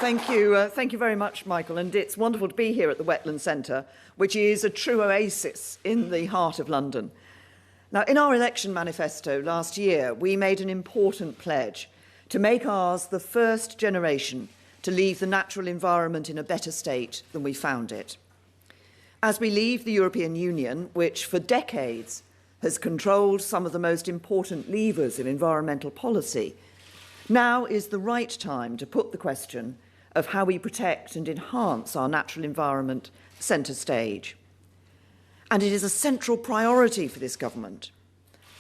Thank you very much, Michael. And it's wonderful to be here at the Wetland Centre, which is a true oasis in the heart of London. Now, in our election manifesto last year, we made an important pledge to make ours the first generation to leave the natural environment in a better state than we found it. As we leave the European Union, which for decades has controlled some of the most important levers in environmental policy, now is the right time to put the question of how we protect and enhance our natural environment centre stage. And it is a central priority for this government.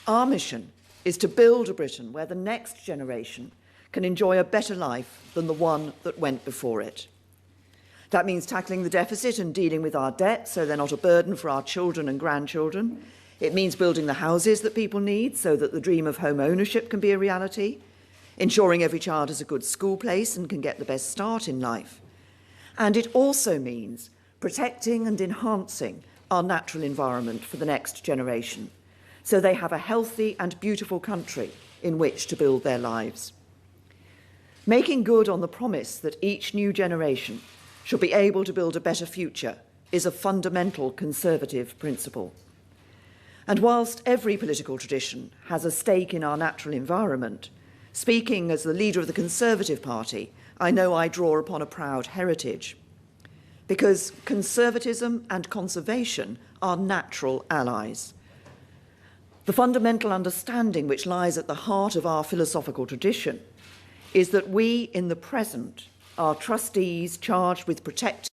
Our mission is to build a Britain where the next generation can enjoy a better life than the one that went before it. That means tackling the deficit and dealing with our debt so they're not a burden for our children and grandchildren. It means building the houses that people need so that the dream of home ownership can be a reality, ensuring every child has a good school place and can get the best start in life. And it also means protecting and enhancing our natural environment for the next generation, so they have a healthy and beautiful country in which to build their lives. Making good on the promise that each new generation should be able to build a better future is a fundamental Conservative principle. And whilst every political tradition has a stake in our natural environment, speaking as the leader of the Conservative Party, I know I draw upon a proud heritage, because conservatism and conservation are natural allies. The fundamental understanding which lies at the heart of our philosophical tradition is that we, in the present, are trustees charged with protecting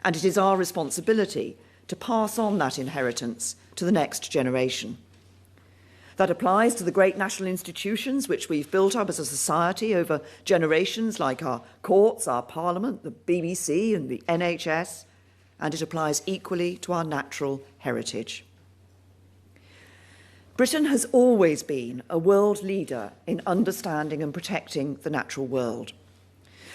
and it is our responsibility to pass on that inheritance to the next generation. That applies to the great national institutions which we've built up as a society over generations, like our courts, our parliament, the BBC and the NHS, and it applies equally to our natural heritage. Britain has always been a world leader in understanding and protecting the natural world.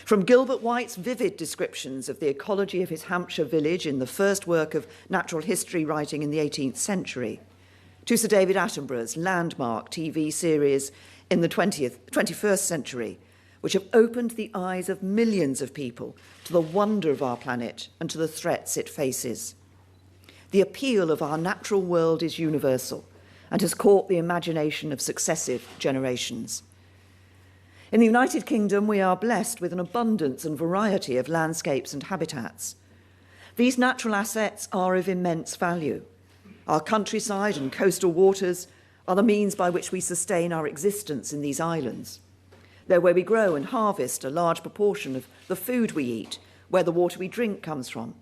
From Gilbert White's vivid descriptions of the ecology of his Hampshire village in the first work of natural history writing in the 18th century, to Sir David Attenborough's landmark TV series in the 21st century, which have opened the eyes of millions of people to the wonder of our planet and to the threats it faces. The appeal of our natural world is universal and has caught the imagination of successive generations. In the United Kingdom, we are blessed with an abundance and variety of landscapes and habitats. These natural assets are of immense value. Our countryside and coastal waters are the means by which we sustain our existence in these islands. They're where we grow and harvest a large proportion of the food we eat, where the water we drink comes from.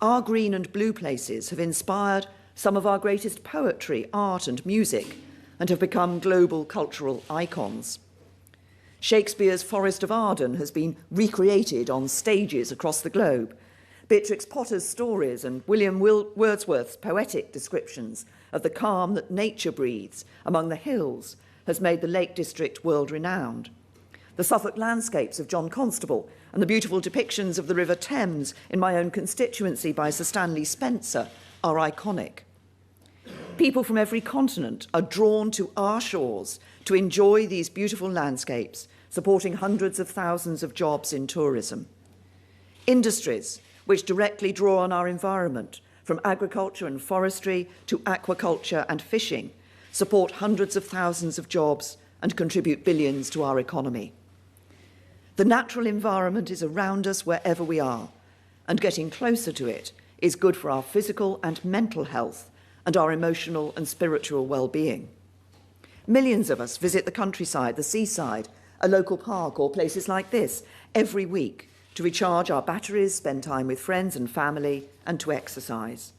Our green and blue places have inspired some of our greatest poetry, art and music, and have become global cultural icons. Shakespeare's Forest of Arden has been recreated on stages across the globe. Beatrix Potter's stories and William Wordsworth's poetic descriptions of the calm that nature breathes among the hills has made the Lake District world-renowned. The Suffolk landscapes of John Constable and the beautiful depictions of the River Thames in my own constituency by Sir Stanley Spencer are iconic. People from every continent are drawn to our shores to enjoy these beautiful landscapes, supporting hundreds of thousands of jobs in tourism. Industries which directly draw on our environment, from agriculture and forestry to aquaculture and fishing, support hundreds of thousands of jobs and contribute billions to our economy. The natural environment is around us wherever we are, and getting closer to it is good for our physical and mental health and our emotional and spiritual well-being. Millions of us visit the countryside, the seaside, a local park or places like this every week to recharge our batteries, spend time with friends and family, and to exercise.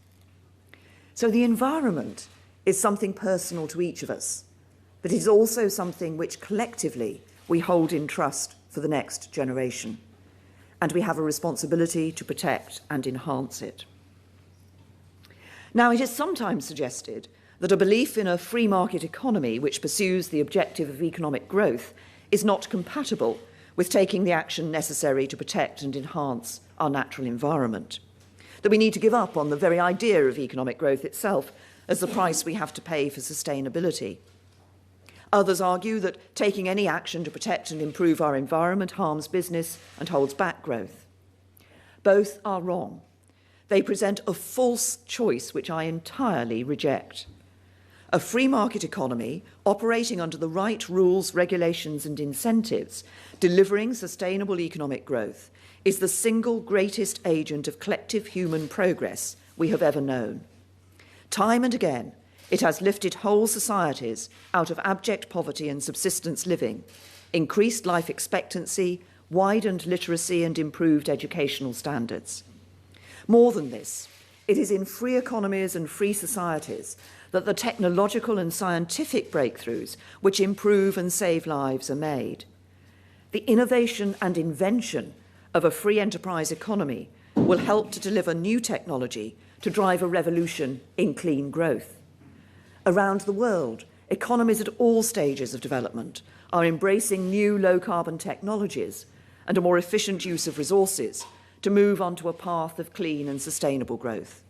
So the environment is something personal to each of us, but it is also something which collectively we hold in trust for the next generation, and we have a responsibility to protect and enhance it. Now, it is sometimes suggested that a belief in a free market economy which pursues the objective of economic growth is not compatible with taking the action necessary to protect and enhance our natural environment, that we need to give up on the very idea of economic growth itself as the price we have to pay for sustainability. Others argue that taking any action to protect and improve our environment harms business and holds back growth. Both are wrong. They present a false choice which I entirely reject. A free market economy operating under the right rules, regulations and incentives, delivering sustainable economic growth, is the single greatest agent of collective human progress we have ever known. Time and again, it has lifted whole societies out of abject poverty and subsistence living, increased life expectancy, widened literacy and improved educational standards. More than this, it is in free economies and free societies that the technological and scientific breakthroughs which improve and save lives are made. The innovation and invention of a free enterprise economy will help to deliver new technology to drive a revolution in clean growth. Around the world, economies at all stages of development are embracing new low-carbon technologies and a more efficient use of resources to move onto a path of clean and sustainable growth.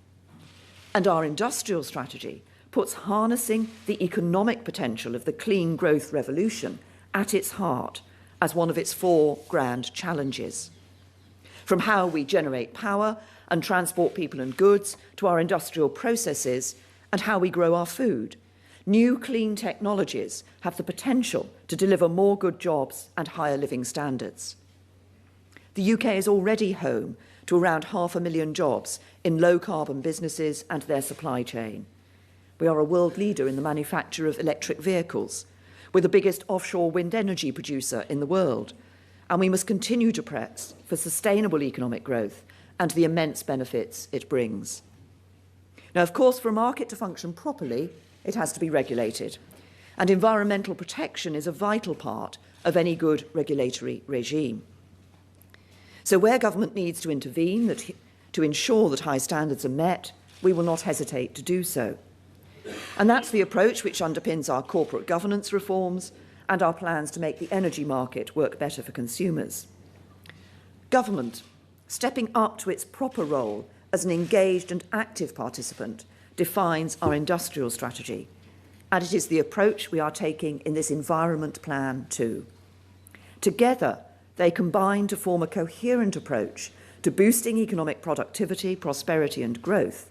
And our industrial strategy puts harnessing the economic potential of the clean growth revolution at its heart as one of its 4 grand challenges. From how we generate power and transport people and goods to our industrial processes and how we grow our food, new clean technologies have the potential to deliver more good jobs and higher living standards. The UK is already home to around 500,000 jobs in low-carbon businesses and their supply chain. We are a world leader in the manufacture of electric vehicles. We're the biggest offshore wind energy producer in the world, and we must continue to press for sustainable economic growth and the immense benefits it brings. Now, of course, for a market to function properly, it has to be regulated, and environmental protection is a vital part of any good regulatory regime. So where government needs to intervene to ensure that high standards are met, we will not hesitate to do so. And that's the approach which underpins our corporate governance reforms and our plans to make the energy market work better for consumers. Government, stepping up to its proper role as an engaged and active participant, defines our industrial strategy, and it is the approach we are taking in this environment plan too. Together, they combine to form a coherent approach to boosting economic productivity, prosperity and growth,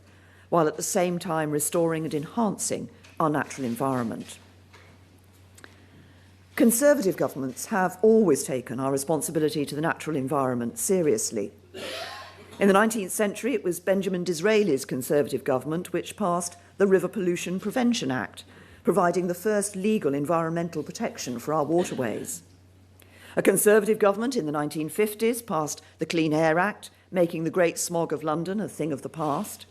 while at the same time restoring and enhancing our natural environment. Conservative governments have always taken our responsibility to the natural environment seriously. In the 19th century, it was Benjamin Disraeli's Conservative government which passed the River Pollution Prevention Act, providing the first legal environmental protection for our waterways. A Conservative government in the 1950s passed the Clean Air Act, making the Great Smog of London a thing of the past.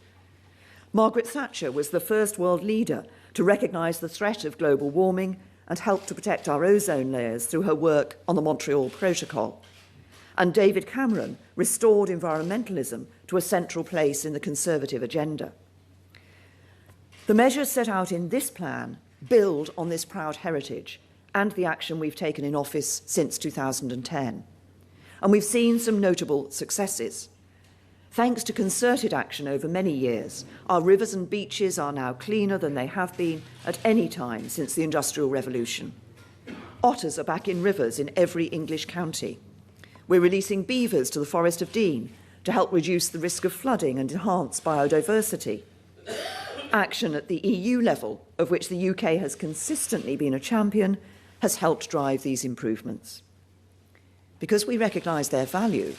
Margaret Thatcher was the first world leader to recognise the threat of global warming and help to protect our ozone layers through her work on the Montreal Protocol. And David Cameron restored environmentalism to a central place in the Conservative agenda. The measures set out in this plan build on this proud heritage and the action we've taken in office since 2010. And we've seen some notable successes. Thanks to concerted action over many years, our rivers and beaches are now cleaner than they have been at any time since the Industrial Revolution. Otters are back in rivers in every English county. We're releasing beavers to the Forest of Dean to help reduce the risk of flooding and enhance biodiversity. Action at the EU level, of which the UK has consistently been a champion, has helped drive these improvements. Because we recognise their value,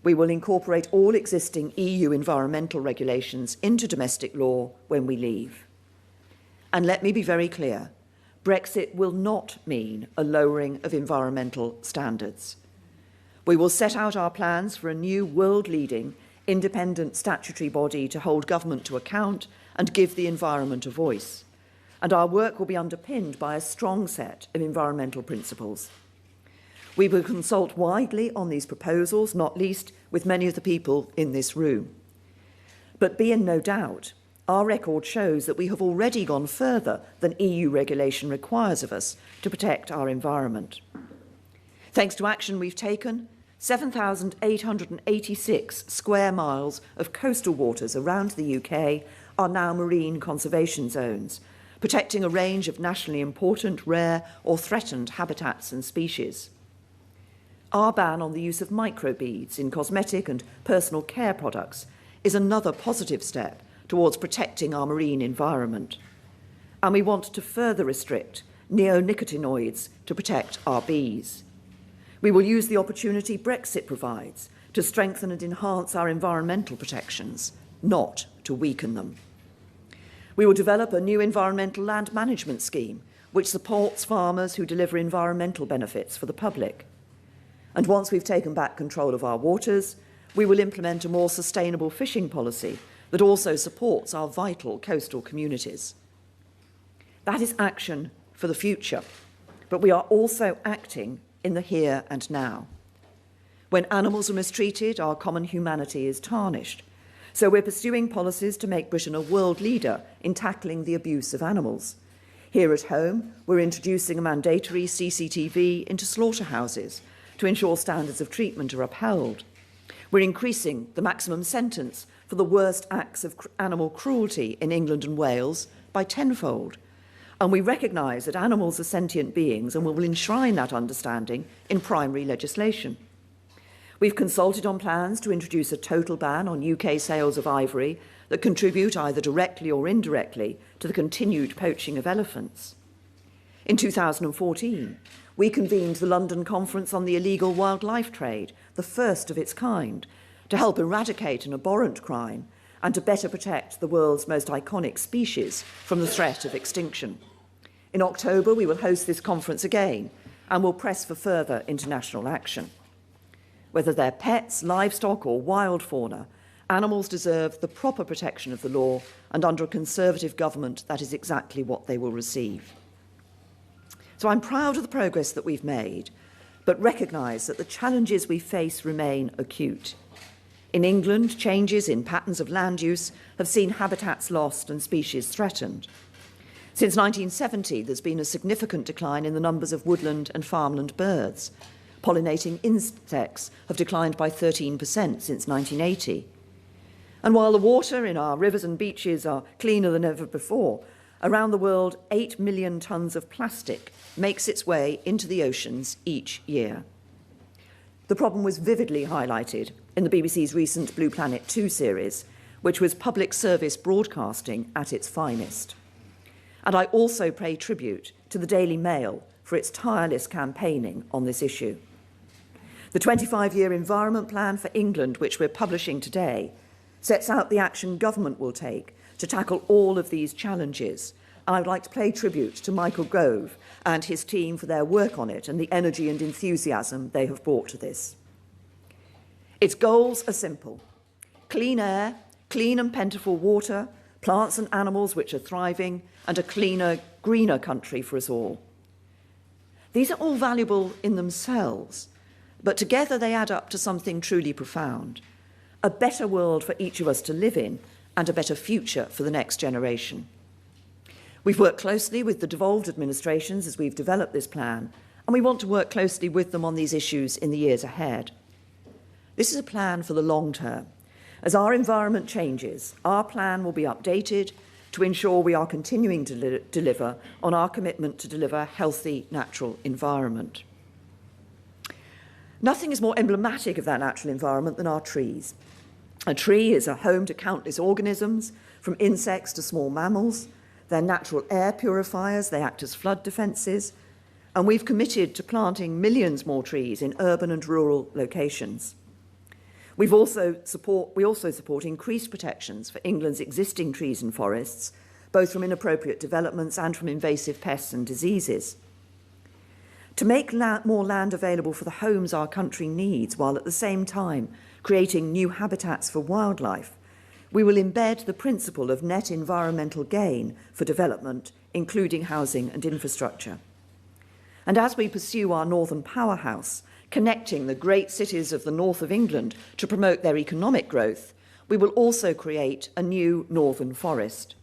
we will incorporate all existing EU environmental regulations into domestic law when we leave. And let me be very clear, Brexit will not mean a lowering of environmental standards. We will set out our plans for a new world-leading, independent statutory body to hold government to account and give the environment a voice. And our work will be underpinned by a strong set of environmental principles. We will consult widely on these proposals, not least with many of the people in this room. But be in no doubt, our record shows that we have already gone further than EU regulation requires of us to protect our environment. Thanks to action we've taken, 7,886 square miles of coastal waters around the UK are now marine conservation zones, protecting a range of nationally important, rare or threatened habitats and species. Our ban on the use of microbeads in cosmetic and personal care products is another positive step towards protecting our marine environment. And we want to further restrict neonicotinoids to protect our bees. We will use the opportunity Brexit provides to strengthen and enhance our environmental protections, not to weaken them. We will develop a new environmental land management scheme which supports farmers who deliver environmental benefits for the public. And once we've taken back control of our waters, we will implement a more sustainable fishing policy that also supports our vital coastal communities. That is action for the future, but we are also acting in the here and now. When animals are mistreated, our common humanity is tarnished. So we're pursuing policies to make Britain a world leader in tackling the abuse of animals. Here at home, we're introducing a mandatory CCTV into slaughterhouses to ensure standards of treatment are upheld. We're increasing the maximum sentence for the worst acts of animal cruelty in England and Wales by tenfold. And we recognise that animals are sentient beings and will enshrine that understanding in primary legislation. We've consulted on plans to introduce a total ban on UK sales of ivory that contribute either directly or indirectly to the continued poaching of elephants. In 2014, we convened the London Conference on the Illegal Wildlife Trade, the first of its kind, to help eradicate an abhorrent crime and to better protect the world's most iconic species from the threat of extinction. In October, we will host this conference again and will press for further international action. Whether they're pets, livestock or wild fauna, animals deserve the proper protection of the law, and under a Conservative government, that is exactly what they will receive. So I'm proud of the progress that we've made, but recognise that the challenges we face remain acute. In England, changes in patterns of land use have seen habitats lost and species threatened. Since 1970, there's been a significant decline in the numbers of woodland and farmland birds. Pollinating insects have declined by 13% since 1980. And while the water in our rivers and beaches are cleaner than ever before, around the world, 8 million tonnes of plastic makes its way into the oceans each year. The problem was vividly highlighted in the BBC's recent Blue Planet 2 series, which was public service broadcasting at its finest. And I also pay tribute to the Daily Mail for its tireless campaigning on this issue. The 25-year Environment Plan for England, which we're publishing today, sets out the action government will take to tackle all of these challenges. And I would like to pay tribute to Michael Gove and his team for their work on it and the energy and enthusiasm they have brought to this. Its goals are simple: clean air, clean and plentiful water, plants and animals which are thriving, and a cleaner, greener country for us all. These are all valuable in themselves, but together they add up to something truly profound: a better world for each of us to live in and a better future for the next generation. We've worked closely with the devolved administrations as we've developed this plan, and we want to work closely with them on these issues in the years ahead. This is a plan for the long term. As our environment changes, our plan will be updated to ensure we are continuing to deliver on our commitment to deliver a healthy natural environment. Nothing is more emblematic of that natural environment than our trees. A tree is a home to countless organisms, from insects to small mammals. They're natural air purifiers, they act as flood defences, and we've committed to planting millions more trees in urban and rural locations. We also support increased protections for England's existing trees and forests, both from inappropriate developments and from invasive pests and diseases. To make more land available for the homes our country needs, while at the same time creating new habitats for wildlife, we will embed the principle of net environmental gain for development, including housing and infrastructure. And as we pursue our northern powerhouse, connecting the great cities of the north of England to promote their economic growth, we will also create a new northern forest.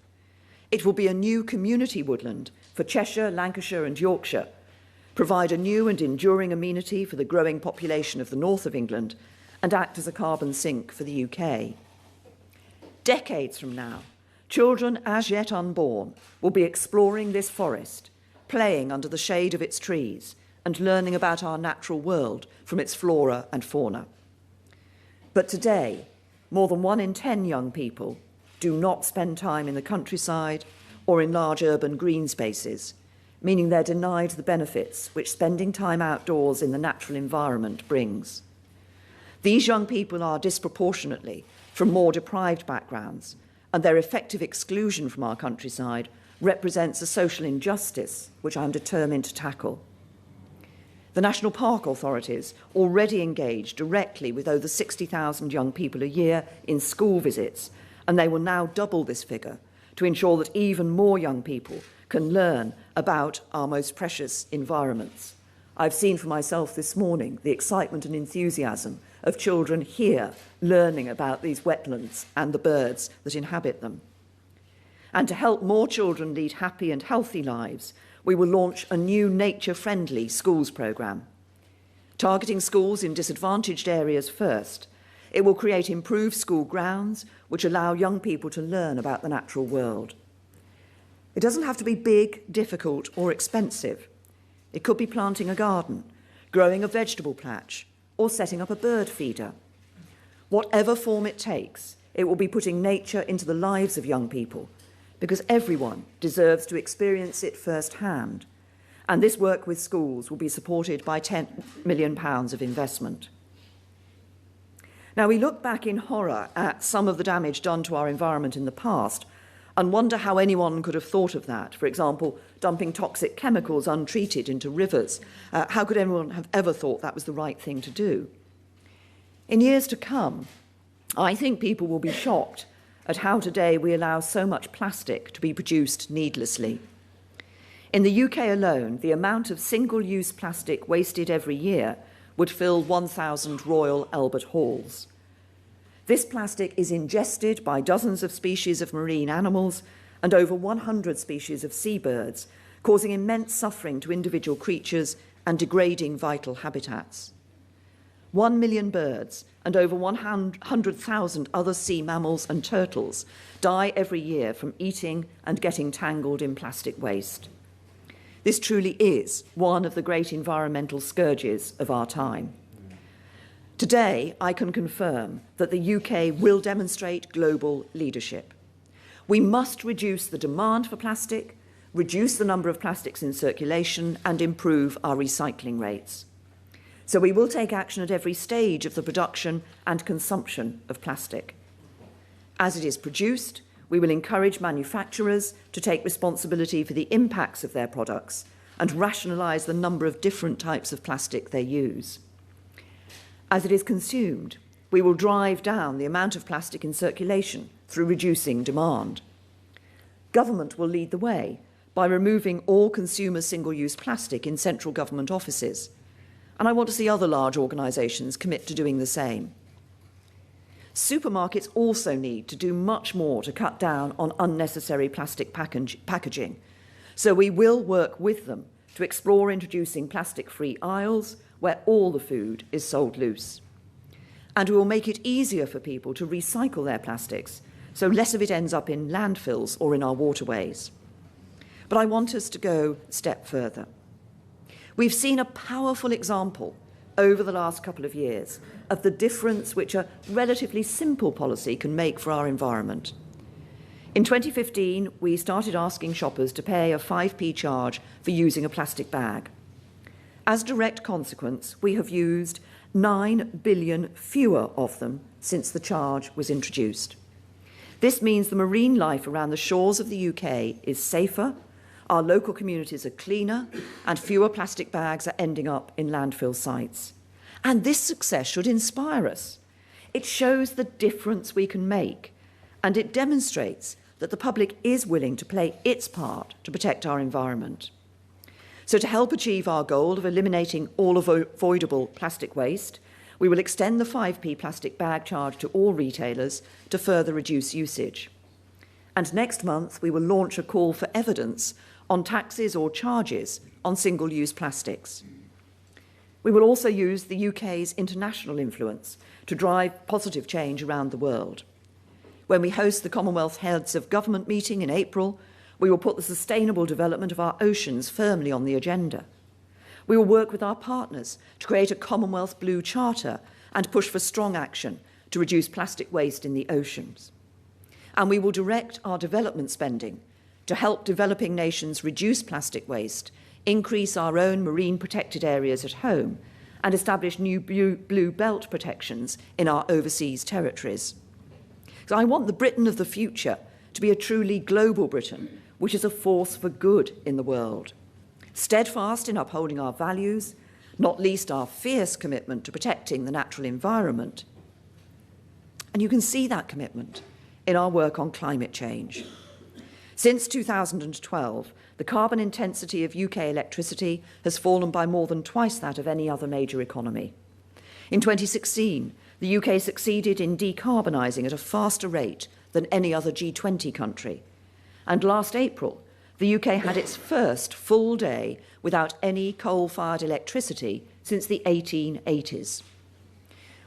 It will be a new community woodland for Cheshire, Lancashire and Yorkshire, provide a new and enduring amenity for the growing population of the north of England, and act as a carbon sink for the UK. Decades from now, Children as yet unborn will be exploring this forest, playing under the shade of its trees, and learning about our natural world from its flora and fauna. But today, more than 1 in 10 young people do not spend time in the countryside or in large urban green spaces, meaning they're denied the benefits which spending time outdoors in the natural environment brings. These young people are disproportionately from more deprived backgrounds, and their effective exclusion from our countryside represents a social injustice which I'm determined to tackle. The National Park authorities already engage directly with over 60,000 young people a year in school visits, and they will now double this figure to ensure that even more young people can learn about our most precious environments. I've seen for myself this morning the excitement and enthusiasm of children here learning about these wetlands and the birds that inhabit them. And to help more children lead happy and healthy lives, we will launch a new nature-friendly schools programme. Targeting schools in disadvantaged areas first, it will create improved school grounds which allow young people to learn about the natural world. It doesn't have to be big, difficult, or expensive. It could be planting a garden, growing a vegetable patch, or setting up a bird feeder. Whatever form it takes, it will be putting nature into the lives of young people, because everyone deserves to experience it firsthand. And this work with schools will be supported by £10 million of investment. Now, we look back in horror at some of the damage done to our environment in the past and wonder how anyone could have thought of that. For example, dumping toxic chemicals untreated into rivers. How could anyone have ever thought that was the right thing to do? In years to come, I think people will be shocked at how today we allow so much plastic to be produced needlessly. In the UK alone, the amount of single-use plastic wasted every year would fill 1,000 Royal Albert Halls. This plastic is ingested by dozens of species of marine animals and over 100 species of seabirds, causing immense suffering to individual creatures and degrading vital habitats. 1 million birds and over 100,000 other sea mammals and turtles die every year from eating and getting tangled in plastic waste. This truly is one of the great environmental scourges of our time. Today, I can confirm that the UK will demonstrate global leadership. We must reduce the demand for plastic, reduce the number of plastics in circulation, and improve our recycling rates. So we will take action at every stage of the production and consumption of plastic. As it is produced, we will encourage manufacturers to take responsibility for the impacts of their products and rationalise the number of different types of plastic they use. As it is consumed, we will drive down the amount of plastic in circulation through reducing demand. Government will lead the way by removing all consumer single-use plastic in central government offices, and I want to see other large organisations commit to doing the same. Supermarkets also need to do much more to cut down on unnecessary plastic packaging, so we will work with them to explore introducing plastic-free aisles where all the food is sold loose. And we will make it easier for people to recycle their plastics, so less of it ends up in landfills or in our waterways. But I want us to go a step further. We've seen a powerful example over the last couple of years of the difference which a relatively simple policy can make for our environment. In 2015, we started asking shoppers to pay a 5p charge for using a plastic bag. As a direct consequence, we have used 9 billion fewer of them since the charge was introduced. This means the marine life around the shores of the UK is safer, our local communities are cleaner, and fewer plastic bags are ending up in landfill sites. And this success should inspire us. It shows the difference we can make, and it demonstrates that the public is willing to play its part to protect our environment. So to help achieve our goal of eliminating all avoidable plastic waste, we will extend the 5p plastic bag charge to all retailers to further reduce usage. And next month, we will launch a call for evidence on taxes or charges on single-use plastics. We will also use the UK's international influence to drive positive change around the world. When we host the Commonwealth Heads of Government meeting in April, we will put the sustainable development of our oceans firmly on the agenda. We will work with our partners to create a Commonwealth Blue Charter and push for strong action to reduce plastic waste in the oceans. And we will direct our development spending to help developing nations reduce plastic waste, increase our own marine protected areas at home, and establish new blue belt protections in our overseas territories. So I want the Britain of the future to be a truly global Britain, which is a force for good in the world, steadfast in upholding our values, not least our fierce commitment to protecting the natural environment. And you can see that commitment in our work on climate change. Since 2012, the carbon intensity of UK electricity has fallen by more than twice that of any other major economy. In 2016, the UK succeeded in decarbonising at a faster rate than any other G20 country. And last April, the UK had its first full day without any coal-fired electricity since the 1880s.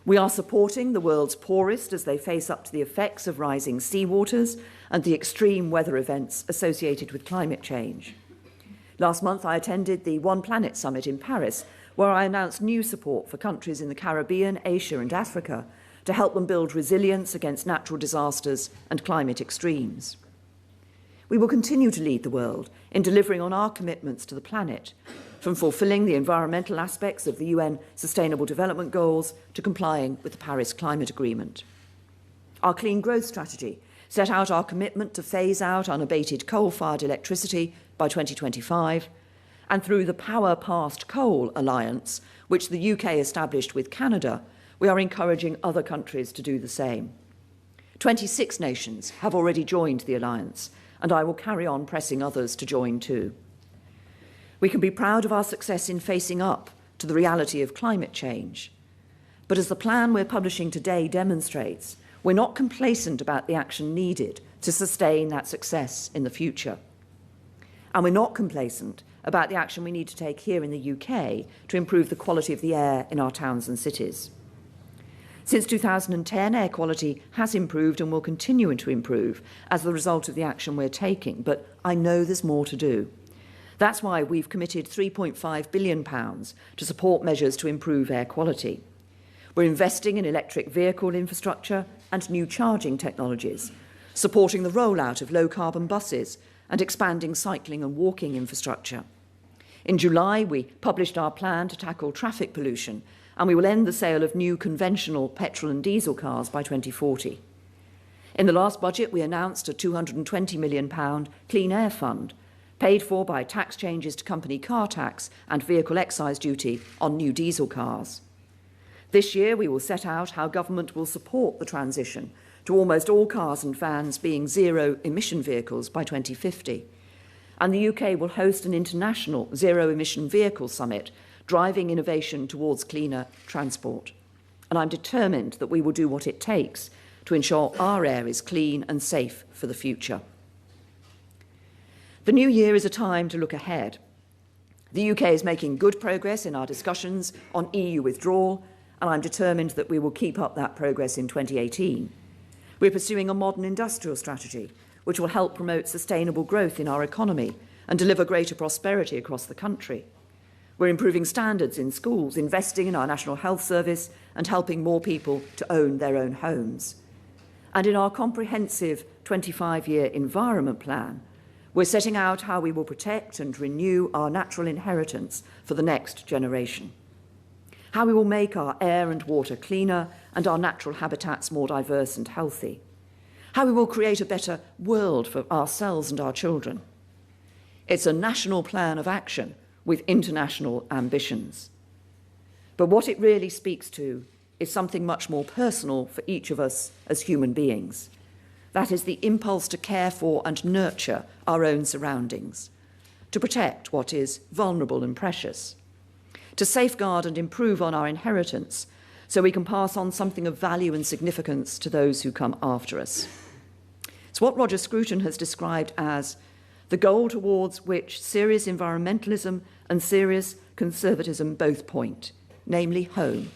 We are supporting the world's poorest as they face up to the effects of rising seawaters and the extreme weather events associated with climate change. Last month, I attended the One Planet Summit in Paris, where I announced new support for countries in the Caribbean, Asia and Africa to help them build resilience against natural disasters and climate extremes. We will continue to lead the world in delivering on our commitments to the planet, from fulfilling the environmental aspects of the UN Sustainable Development Goals to complying with the Paris Climate Agreement. Our clean growth strategy set out our commitment to phase out unabated coal-fired electricity by 2025, and through the Power Past Coal Alliance, which the UK established with Canada, we are encouraging other countries to do the same. 26 nations have already joined the alliance, and I will carry on pressing others to join too. We can be proud of our success in facing up to the reality of climate change. But as the plan we're publishing today demonstrates, we're not complacent about the action needed to sustain that success in the future. And we're not complacent about the action we need to take here in the UK to improve the quality of the air in our towns and cities. Since 2010, air quality has improved and will continue to improve as the result of the action we're taking, but I know there's more to do. That's why we've committed £3.5 billion to support measures to improve air quality. We're investing in electric vehicle infrastructure and new charging technologies, supporting the rollout of low-carbon buses and expanding cycling and walking infrastructure. In July, we published our plan to tackle traffic pollution, and we will end the sale of new conventional petrol and diesel cars by 2040. In the last budget, we announced a £220 million Clean Air Fund, paid for by tax changes to company car tax and vehicle excise duty on new diesel cars. This year, we will set out how government will support the transition to almost all cars and vans being zero-emission vehicles by 2050. And the UK will host an international zero-emission vehicle summit, driving innovation towards cleaner transport. And I'm determined that we will do what it takes to ensure our air is clean and safe for the future. The new year is a time to look ahead. The UK is making good progress in our discussions on EU withdrawal, and I'm determined that we will keep up that progress in 2018. We're pursuing a modern industrial strategy, which will help promote sustainable growth in our economy and deliver greater prosperity across the country. We're improving standards in schools, investing in our National Health Service and helping more people to own their own homes. And in our comprehensive 25-year environment plan, we're setting out how we will protect and renew our natural inheritance for the next generation, how we will make our air and water cleaner and our natural habitats more diverse and healthy, how we will create a better world for ourselves and our children. It's a national plan of action with international ambitions. But what it really speaks to is something much more personal for each of us as human beings. That is the impulse to care for and nurture our own surroundings, to protect what is vulnerable and precious, to safeguard and improve on our inheritance so we can pass on something of value and significance to those who come after us. It's what Roger Scruton has described as the goal towards which serious environmentalism and serious conservatism both point, namely home,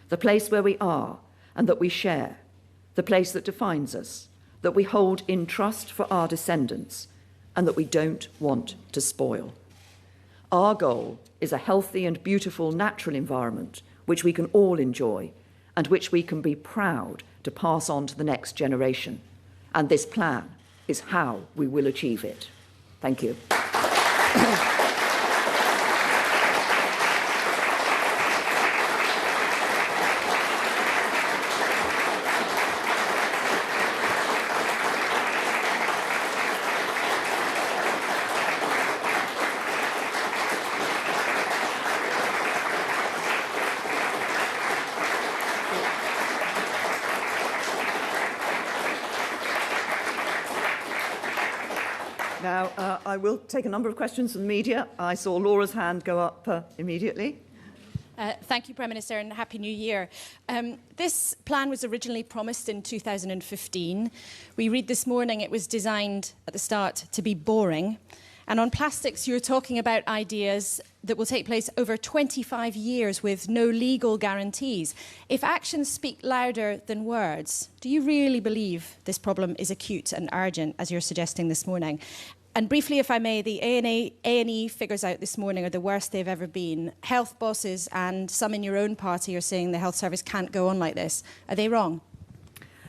the place where we are and that we share, the place that defines us, that we hold in trust for our descendants and that we don't want to spoil. Our goal is a healthy and beautiful natural environment which we can all enjoy and which we can be proud to pass on to the next generation. And this plan is how we will achieve it. Thank you. Now, I will take a number of questions from the media. I saw Laura's hand go up immediately. Thank you, Prime Minister, and Happy New Year. This plan was originally promised in 2015. We read this morning it was designed at the start to be boring. And on plastics, you're talking about ideas that will take place over 25 years with no legal guarantees. If actions speak louder than words, do you really believe this problem is acute and urgent, as you're suggesting this morning? And briefly, if I may, the A&E figures out this morning are the worst they've ever been. Health bosses and some in your own party are saying the health service can't go on like this. Are they wrong?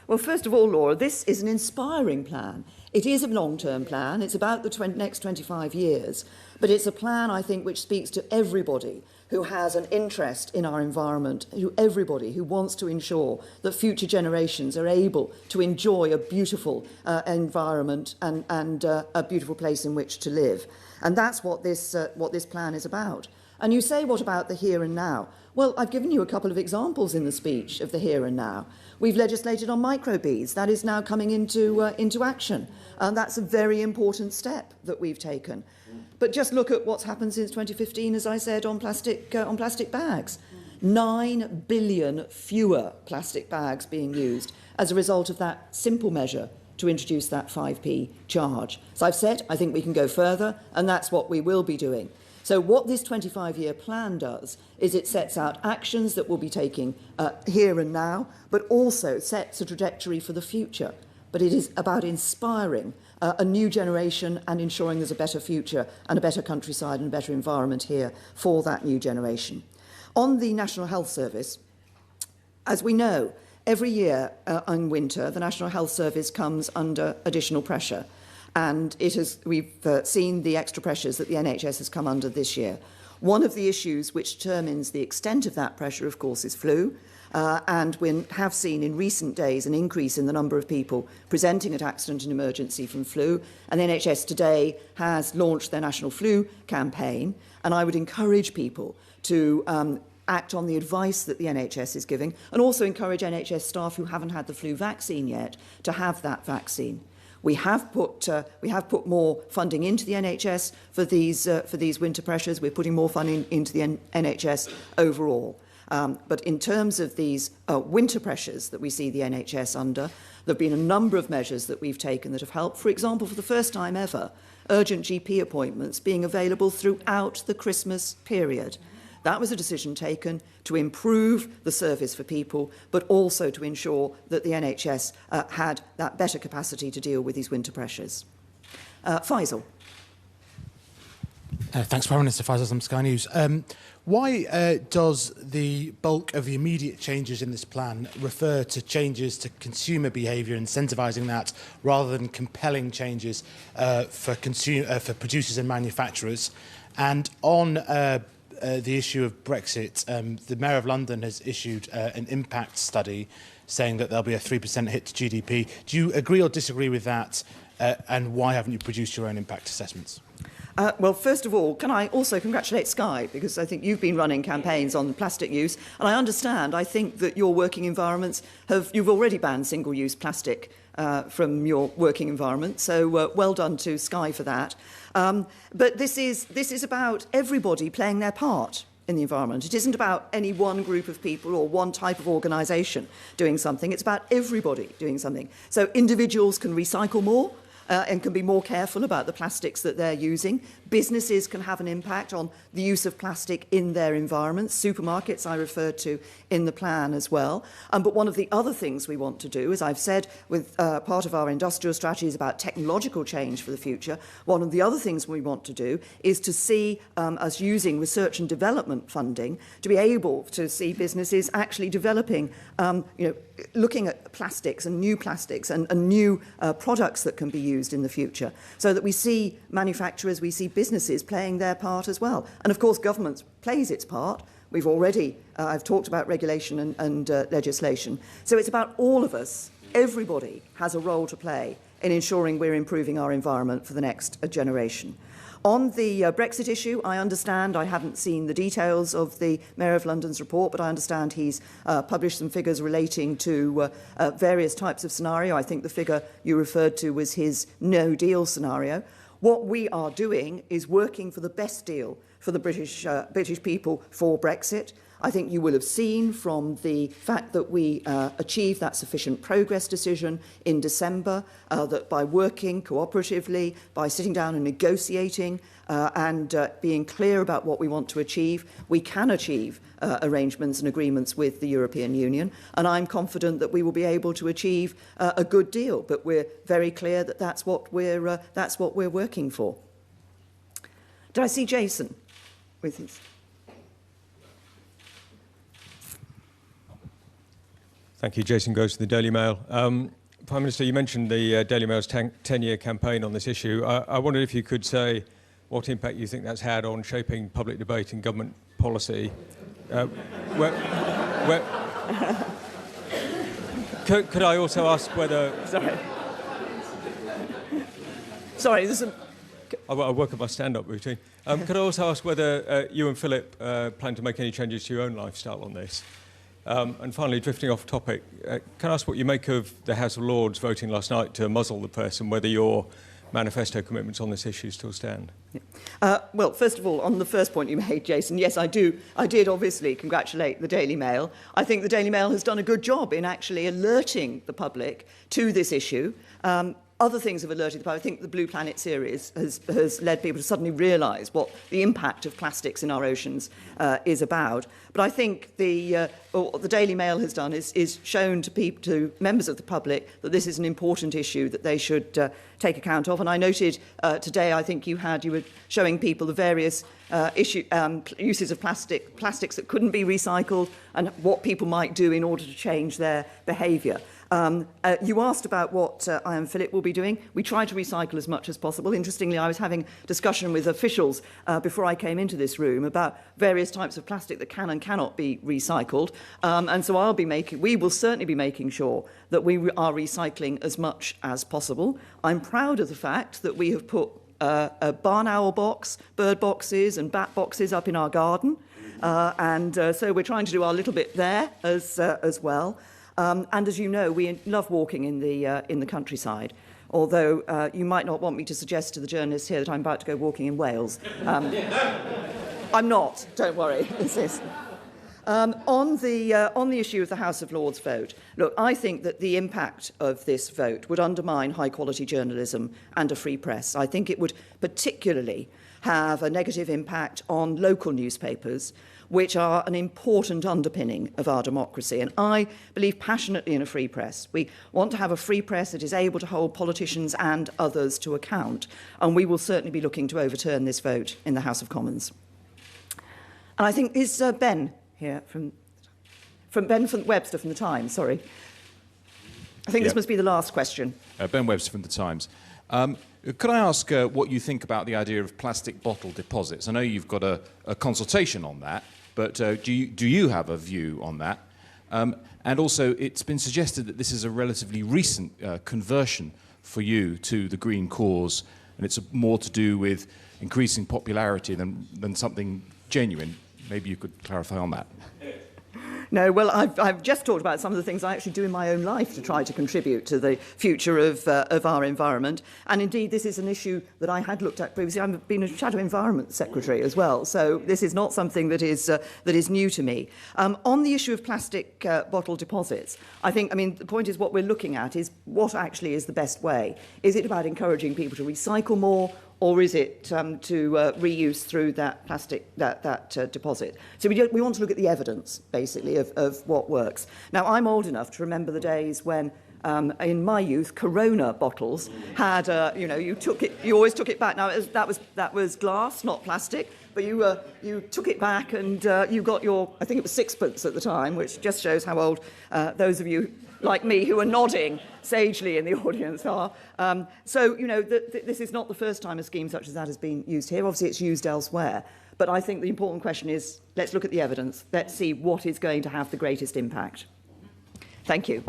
Well, first of all, Laura, this is an inspiring plan. It is a long-term plan. It's about the next 25 years. But it's a plan, I think, which speaks to everybody who has an interest in our environment, everybody who wants to ensure that future generations are able to enjoy a beautiful environment and a beautiful place in which to live. And that's what this plan is about. And you say, what about the here and now? Well, I've given you a couple of examples in the speech of the here and now. We've legislated on microbeads. That is now coming into action. And that's a very important step that we've taken. But just look at what's happened since 2015, as I said, on plastic bags. 9 billion fewer plastic bags being used as a result of that simple measure to introduce that 5p charge. So I've said I think we can go further, and that's what we will be doing. So what this 25-year plan does is it sets out actions that we'll be taking here and now, but also sets a trajectory for the future. But it is about inspiring a new generation and ensuring there's a better future and a better countryside and a better environment here for that new generation. On the National Health Service, as we know, every year in winter, the National Health Service comes under additional pressure. And we've seen the extra pressures that the NHS has come under this year. One of the issues which determines the extent of that pressure, of course, is flu. And we have seen in recent days an increase in the number of people presenting at accident and emergency from flu. And the NHS today has launched their national flu campaign. And I would encourage people to act on the advice that the NHS is giving, and also encourage NHS staff who haven't had the flu vaccine yet to have that vaccine. We have put more funding into the NHS for these winter pressures. We're putting more funding into the NHS overall. But in terms of these winter pressures that we see the NHS under, there have been a number of measures that we've taken that have helped. For example, for the first time ever, urgent GP appointments being available throughout the Christmas period. That was a decision taken to improve the service for people, but also to ensure that the NHS had that better capacity to deal with these winter pressures. Faisal. Thanks, Prime Minister. Faisal from Sky News. Why does the bulk of the immediate changes in this plan refer to changes to consumer behaviour, incentivising that, rather than compelling changes for producers and manufacturers? And on the issue of Brexit, the Mayor of London has issued an impact study saying that there'll be a 3% hit to GDP. Do you agree or disagree with that? And why haven't you produced your own impact assessments? Well, first of all, can I also congratulate Sky, because I think you've been running campaigns on plastic use, and I think that your working environments you've already banned single-use plastic from your working environment, so well done to Sky for that. But this is about everybody playing their part in the environment. It isn't about any one group of people or one type of organisation doing something. It's about everybody doing something. So individuals can recycle more. and can be more careful about the plastics that they're using. Businesses can have an impact on the use of plastic in their environments. Supermarkets I referred to in the plan as well. But one of the other things we want to do, as I've said, with part of our industrial strategy is about technological change for the future. One of the other things we want to do is to see us using research and development funding to be able to see businesses actually developing, looking at plastics and new plastics and new products that can be used in the future, so that we see manufacturers, we see businesses playing their part as well. And of course, government plays its part. We've already, I've talked about regulation and legislation. So it's about all of us. Everybody has a role to play in ensuring we're improving our environment for the next generation. On the Brexit issue, I understand, I haven't seen the details of the Mayor of London's report, but I understand he's published some figures relating to various types of scenario. I think the figure you referred to was his no-deal scenario. What we are doing is working for the best deal for the British people for Brexit. I think you will have seen from the fact that we achieved that sufficient progress decision in December, that by working cooperatively, by sitting down and negotiating and being clear about what we want to achieve, we can achieve arrangements and agreements with the European Union. And I'm confident that we will be able to achieve a good deal. But we're very clear that that's what we're working for. Did I see Jason with his... Thank you. Jason Goes to the Daily Mail. Prime Minister, you mentioned the Daily Mail's 10-year campaign on this issue. I wondered if you could say what impact you think that's had on shaping public debate and government policy. Could I also ask whether... Sorry, this is... I work at my stand-up routine. Could I also ask whether you and Philip plan to make any changes to your own lifestyle on this? And finally, drifting off topic, can I ask what you make of the House of Lords voting last night to muzzle the press, and whether your manifesto commitments on this issue still stand? Yeah. Well, first of all, on the first point you made, Jason, yes, I did obviously congratulate the Daily Mail. I think the Daily Mail has done a good job in actually alerting the public to this issue. Other things have alerted the public. I think the Blue Planet series has led people to suddenly realise what the impact of plastics in our oceans is about. But I think what the Daily Mail has done is shown to members of the public that this is an important issue that they should take account of. And I noted today, I think you were showing people the various uses of plastics that couldn't be recycled and what people might do in order to change their behaviour. You asked about what I and Philip will be doing. We try to recycle as much as possible. Interestingly, I was having discussion with officials before I came into this room about various types of plastic that can and cannot be recycled. And so we will certainly be making sure that we are recycling as much as possible. I'm proud of the fact that we have put a barn owl box, bird boxes and bat boxes up in our garden. So we're trying to do our little bit there as well. And as you know, we love walking in the countryside, although you might not want me to suggest to the journalists here that I'm about to go walking in Wales. I'm not, don't worry. On the issue of the House of Lords vote, look, I think that the impact of this vote would undermine high-quality journalism and a free press. I think it would particularly have a negative impact on local newspapers, which are an important underpinning of our democracy. And I believe passionately in a free press. We want to have a free press that is able to hold politicians and others to account. And we will certainly be looking to overturn this vote in the House of Commons. And I think, is Ben here from Webster from The Times, sorry. I think this must be the last question. Ben Webster from The Times. Could I ask what you think about the idea of plastic bottle deposits? I know you've got a consultation on that, but do you have a view on that? And also, it's been suggested that this is a relatively recent conversion for you to the green cause, and it's more to do with increasing popularity than something genuine. Maybe you could clarify on that. No, well, I've just talked about some of the things I actually do in my own life to try to contribute to the future of our environment. And indeed, this is an issue that I had looked at previously. I've been a Shadow Environment Secretary as well, so this is not something that is new to me. On the issue of plastic bottle deposits, I mean, the point is what we're looking at is what actually is the best way. Is it about encouraging people to recycle more, or is it to reuse through that plastic, that deposit? So we want to look at the evidence, basically, of what works. Now, I'm old enough to remember the days when, in my youth, Corona bottles had, you always took it back. Now, that was glass, not plastic, but you took it back and you got your, I think it was sixpence at the time, which just shows how old those of you like me who are nodding sagely in the audience are. This is not the first time a scheme such as that has been used here. Obviously, it's used elsewhere. But I think the important question is, let's look at the evidence. Let's see what is going to have the greatest impact. Thank you.